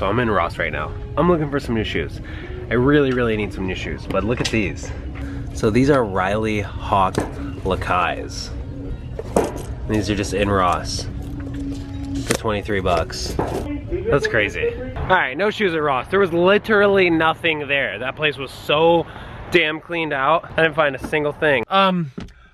so I'm in Ross right now. I'm looking for some new shoes. I really need some new shoes, but look at these. So these are Riley Hawk Lakais. These are just in Ross for 23 bucks. That's crazy. All right, no shoes at Ross. There was literally nothing there. That place was so damn cleaned out. I didn't find a single thing. But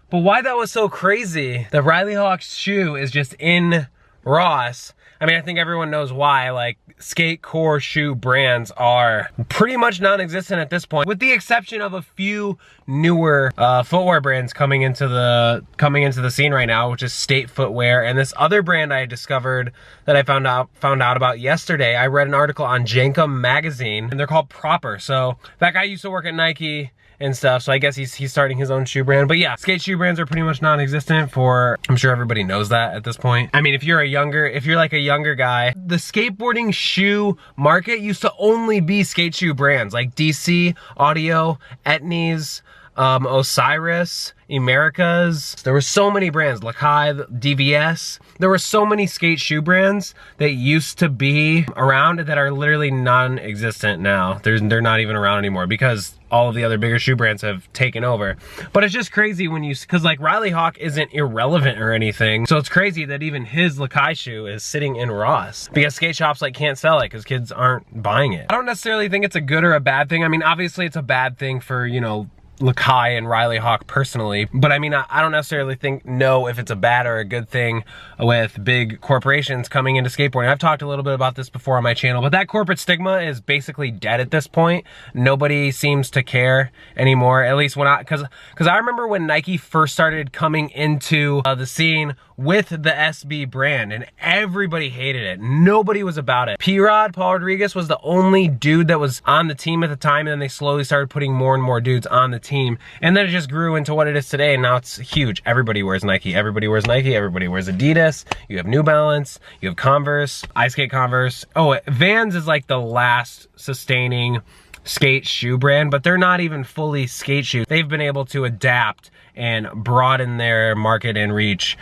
why that was so crazy, the Riley Hawk's shoe is just in Ross. I mean, I think everyone knows why. Like, skate core shoe brands are pretty much non-existent at this point, with the exception of a few newer footwear brands coming into the scene right now, which is State Footwear, and this other brand I discovered that I found out about yesterday. I read an article on Jankum magazine, and they're called Proper. So that guy used to work at Nike and stuff, so I guess he's starting his own shoe brand. But yeah, skate shoe brands are pretty much non-existent for, I'm sure everybody knows that at this point. I mean, if you're like a younger guy, the skateboarding shoe market used to only be skate shoe brands like DC, Audio, Etnies, Osiris, Americas. There were so many brands, Lakai, DVS. There were so many skate shoe brands that used to be around that are literally non-existent now. They're not even around anymore because all of the other bigger shoe brands have taken over. But it's just crazy when cause like Riley Hawk isn't irrelevant or anything. So it's crazy that even his Lakai shoe is sitting in Ross because skate shops like can't sell it because kids aren't buying it. I don't necessarily think it's a good or a bad thing. I mean, obviously it's a bad thing for, you know, Lakai and Riley Hawk personally, but I mean, I don't necessarily know if it's a bad or a good thing with big corporations coming into skateboarding. I've talked a little bit about this before on my channel, but that corporate stigma is basically dead at this point. Nobody seems to care anymore, at least cause I remember when Nike first started coming into the scene with the SB brand, and everybody hated it. Nobody was about it. P-Rod, Paul Rodriguez, was the only dude that was on the team at the time, and then they slowly started putting more and more dudes on the team, and then it just grew into what it is today, and now it's huge. Everybody wears Nike, everybody wears Nike, everybody wears Adidas, you have New Balance, you have Converse, I skate Converse. Oh, Vans is like the last sustaining skate shoe brand, but they're not even fully skate shoes. They've been able to adapt and broaden their market and reach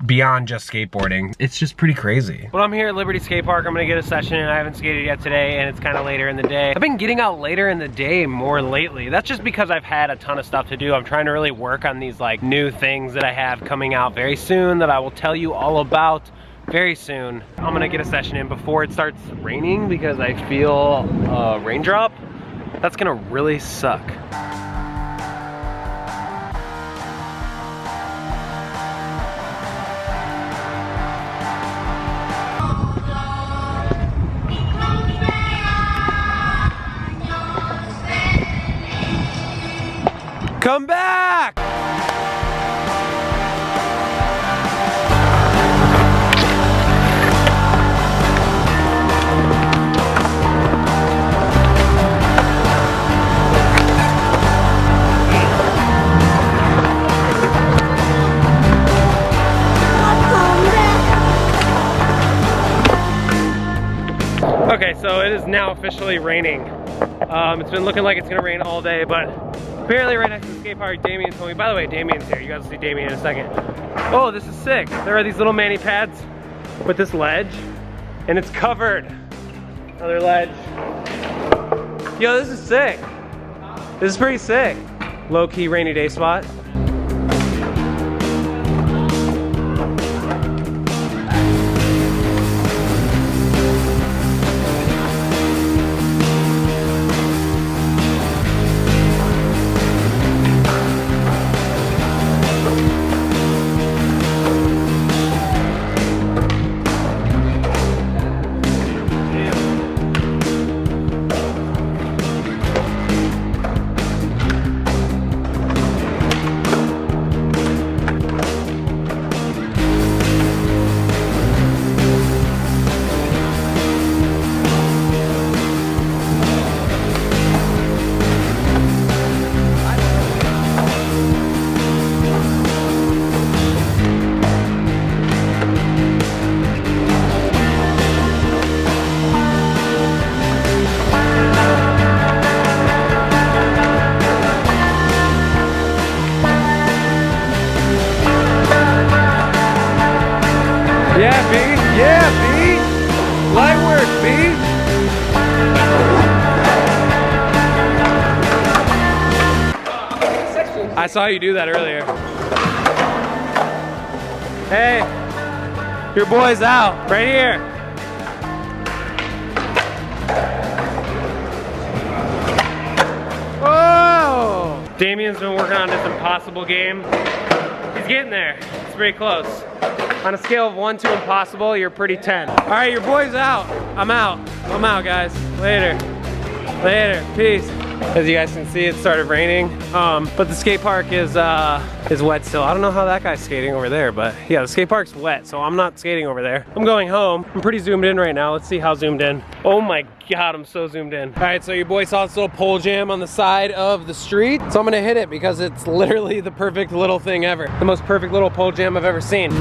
beyond just skateboarding. It's just pretty crazy. Well, I'm here at Liberty Skate Park. I'm gonna get a session in. I haven't skated yet today, and it's kind of later in the day. I've been getting out later in the day more lately. That's just because I've had a ton of stuff to do. I'm trying to really work on these like new things that I have coming out very soon that I will tell you all about very soon. I'm gonna get a session in before it starts raining because I feel a raindrop. That's gonna really suck. Come back! Okay, so it is now officially raining. It's been looking like it's gonna rain all day, but apparently right next to the skate park, Damien told me. By the way, Damien's here. You guys will see Damien in a second. Oh, this is sick. There are these little mani pads with this ledge, and it's covered. Another ledge. Yo, this is sick. This is pretty sick. Low-key rainy day spot. I saw you do that earlier. Hey, your boy's out, right here. Whoa! Damien's been working on this impossible game. He's getting there. It's pretty close. On a scale of 1 to impossible, you're pretty 10. All right, your boy's out. I'm out. I'm out, guys. Later. Later. Peace. As you guys can see, it started raining, but the skate park is wet still. I don't know how that guy's skating over there, but yeah, the skate park's wet, so I'm not skating over there. I'm going home. I'm pretty zoomed in right now. Let's see how zoomed in. Oh my God, I'm so zoomed in. All right, so your boy saw this little pole jam on the side of the street, so I'm gonna hit it because it's literally the perfect little thing ever. The most perfect little pole jam I've ever seen.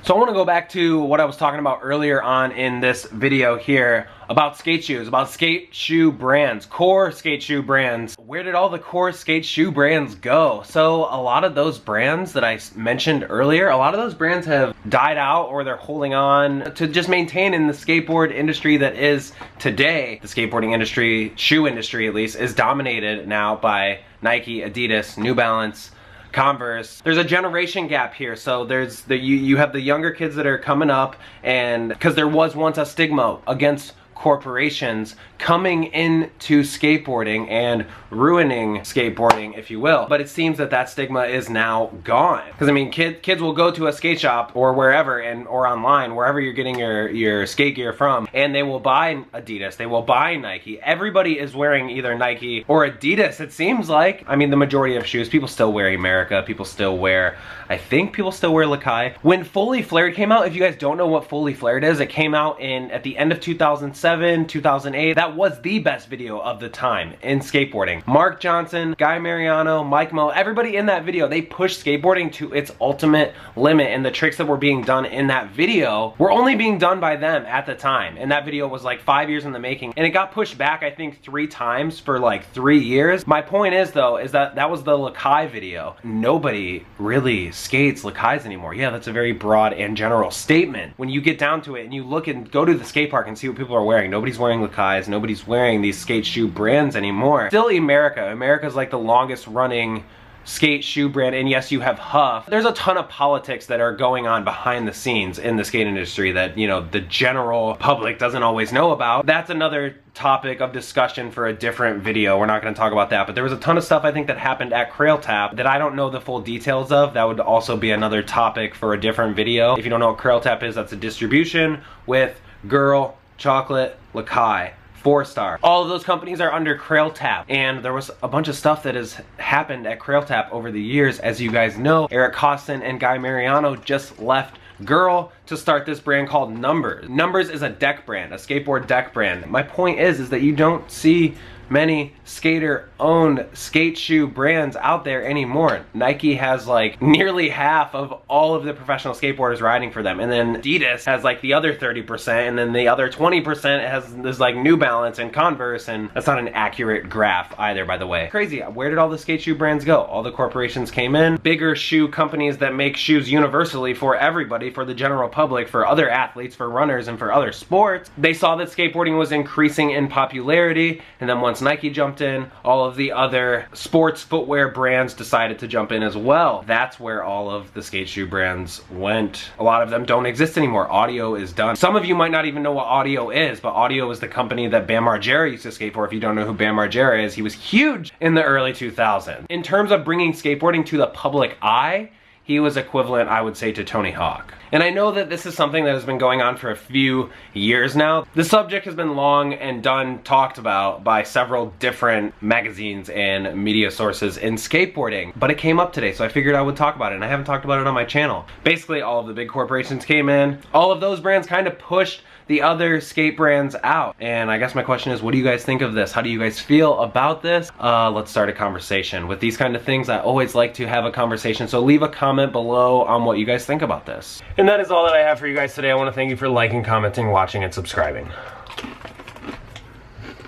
So I want to go back to what I was talking about earlier on in this video here about skate shoes, about skate shoe brands, core skate shoe brands. Where did all the core skate shoe brands go? So a lot of those brands that I mentioned earlier, a lot of those brands have died out or they're holding on to just maintain in the skateboard industry that is today. The skateboarding industry, shoe industry at least, is dominated now by Nike, Adidas, New Balance, Converse. There's a generation gap here, so there's you have the younger kids that are coming up, and because there was once a stigma against corporations coming into skateboarding and ruining skateboarding, if you will. But it seems that that stigma is now gone. Because I mean, kids will go to a skate shop or wherever, or online, wherever you're getting your skate gear from, and they will buy Adidas, they will buy Nike. Everybody is wearing either Nike or Adidas, it seems like. I mean, the majority of shoes, people still wear America, people still wear, I think people still wear Lakai. When Fully Flared came out, if you guys don't know what Fully Flared is, it came out at the end of 2007, 2008. That was the best video of the time in skateboarding. Mark Johnson, Guy Mariano, Mike Mo, everybody in that video, they pushed skateboarding to its ultimate limit, and the tricks that were being done in that video were only being done by them at the time. And that video was like 5 years in the making, and it got pushed back I think 3 times for like 3 years. My point is though, is that that was the Lakai video. Nobody really skates Lakais anymore. Yeah, that's a very broad and general statement. When you get down to it and you look and go to the skate park and see what people are wearing, nobody's wearing Lakais, nobody's wearing these skate shoe brands anymore. Still America. America's like the longest running skate shoe brand, and yes, you have Huff. There's a ton of politics that are going on behind the scenes in the skate industry that, you know, the general public doesn't always know about. That's another topic of discussion for a different video. We're not going to talk about that, but there was a ton of stuff I think that happened at Crail Tap that I don't know the full details of. That would also be another topic for a different video. If you don't know what Crail Tap is, that's a distribution with Girl, Chocolate, Lakai, 4-Star. All of those companies are under Crail Tap, and there was a bunch of stuff that has happened at Crail Tap over the years. As you guys know, Eric Costin and Guy Mariano just left Girl to start this brand called Numbers. Numbers is a deck brand, a skateboard deck brand. My point is that you don't see many skater-owned skate shoe brands out there anymore. Nike has like nearly half of all of the professional skateboarders riding for them, and then Adidas has like the other 30%, and then the other 20% there's like New Balance and Converse, and that's not an accurate graph either, by the way. Crazy. Where did all the skate shoe brands go? All the corporations came in. Bigger shoe companies that make shoes universally for everybody, for the general public, for other athletes, for runners, and for other sports. They saw that skateboarding was increasing in popularity, and then once Nike jumped in, all of the other sports footwear brands decided to jump in as well. That's where all of the skate shoe brands went. A lot of them don't exist anymore. Audio is done. Some of you might not even know what Audio is, but Audio is the company that Bam Margera used to skate for. If you don't know who Bam Margera is, he was huge in the early 2000s. In terms of bringing skateboarding to the public eye, he was equivalent, I would say, to Tony Hawk. And I know that this is something that has been going on for a few years now. The subject has been long and talked about by several different magazines and media sources in skateboarding, but it came up today, so I figured I would talk about it, and I haven't talked about it on my channel. Basically, all of the big corporations came in. All of those brands kind of pushed the other skate brands out. And I guess my question is, what do you guys think of this? How do you guys feel about this? Let's start a conversation. With these kind of things, I always like to have a conversation, so leave a comment below on what you guys think about this. And that is all that I have for you guys today. I want to thank you for liking, commenting, watching, and subscribing.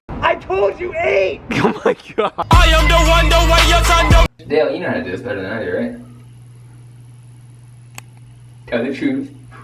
I told you 8! Oh my god. I am the way your son don't. Dale, you know how to do this better than I do, right? Tell the truth.